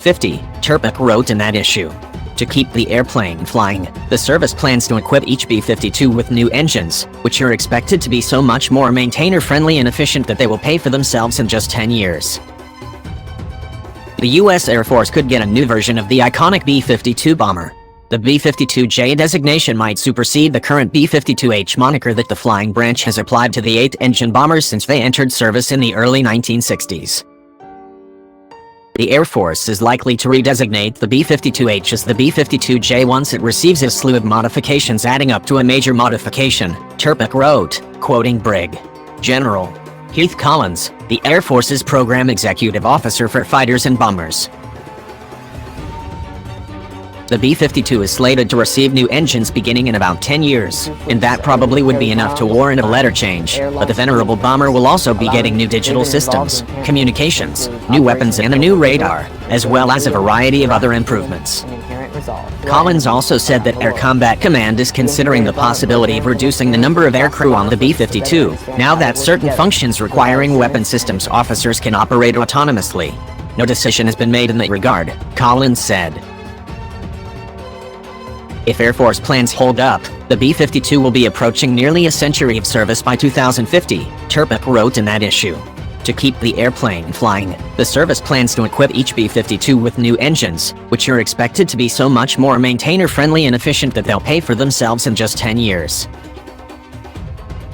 50, Turpik wrote in that issue. To keep the airplane flying, the service plans to equip each B-52 with new engines, which are expected to be so much more maintainer-friendly and efficient that they will pay for themselves in just 10 years. The U.S. Air Force could get a new version of the iconic B-52 bomber. The B-52J designation might supersede the current B-52H moniker that the flying branch has applied to the 8-engine bombers since they entered service in the early 1960s. The Air Force is likely to redesignate the B-52H as the B-52J once it receives a slew of modifications adding up to a major modification, Turpik wrote, quoting Brig. General Heath Collins, the Air Force's Program Executive Officer for Fighters and Bombers. The B-52 is slated to receive new engines beginning in about 10 years, and that probably would be enough to warrant a letter change, but the venerable bomber will also be getting new digital systems, communications, new weapons and a new radar, as well as a variety of other improvements. Collins also said that Air Combat Command is considering the possibility of reducing the number of aircrew on the B-52, now that certain functions requiring weapon systems officers can operate autonomously. No decision has been made in that regard, Collins said. If Air Force plans hold up, the B-52 will be approaching nearly a century of service by 2050, Turpik wrote in that issue. To keep the airplane flying, the service plans to equip each B-52 with new engines, which are expected to be so much more maintainer-friendly and efficient that they'll pay for themselves in just 10 years.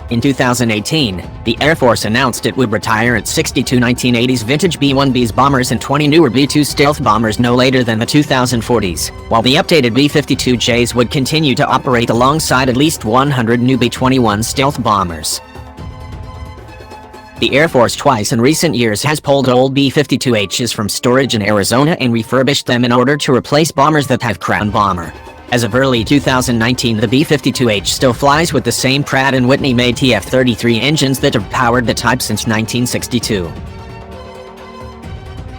In 2018, the Air Force announced it would retire its 62 1980s vintage B-1Bs bombers and 20 newer B-2 stealth bombers no later than the 2040s, while the updated B-52Js would continue to operate alongside at least 100 new B-21 stealth bombers. The Air Force twice in recent years has pulled old B-52Hs from storage in Arizona and refurbished them in order to replace bombers that have Crown Bomber. As of early 2019, the B-52H still flies with the same Pratt & Whitney-made TF-33 engines that have powered the type since 1962.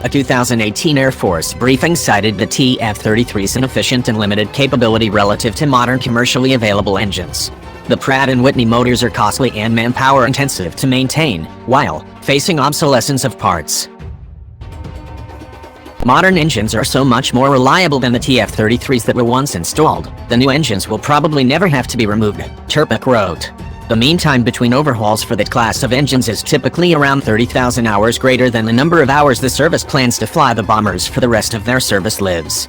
A 2018 Air Force briefing cited the TF-33's inefficient and limited capability relative to modern commercially available engines. The Pratt & Whitney motors are costly and manpower-intensive to maintain, while facing obsolescence of parts. Modern engines are so much more reliable than the TF-33s that were once installed. The new engines will probably never have to be removed, Turpik wrote. The mean time between overhauls for that class of engines is typically around 30,000 hours, greater than the number of hours the service plans to fly the bombers for the rest of their service lives.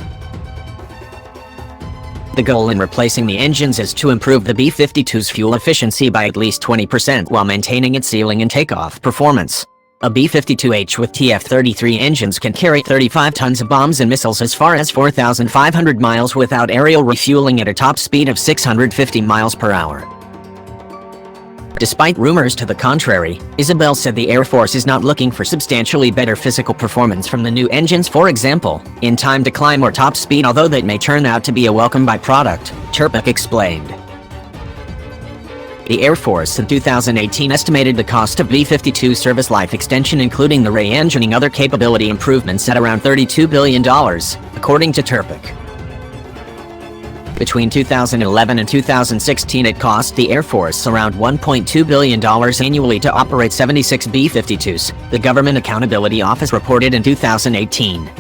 The goal in replacing the engines is to improve the B-52's fuel efficiency by at least 20% while maintaining its ceiling and takeoff performance. A B-52H with TF-33 engines can carry 35 tons of bombs and missiles as far as 4,500 miles without aerial refueling at a top speed of 650 miles per hour. Despite rumors to the contrary, Isabel said the Air Force is not looking for substantially better physical performance from the new engines, for example, in time to climb or top speed, although that may turn out to be a welcome byproduct, Turpik explained. The Air Force in 2018 estimated the cost of B-52 service life extension, including the re-engineering other capability improvements, at around $32 billion, according to Turpik. Between 2011 and 2016, it cost the Air Force around $1.2 billion annually to operate 76 B-52s, the Government Accountability Office reported in 2018.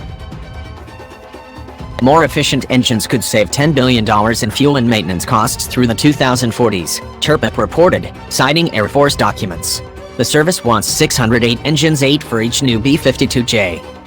More efficient engines could save $10 billion in fuel and maintenance costs through the 2040s, Turpik reported, citing Air Force documents. The service wants 608 engines, 8 for each new B-52J.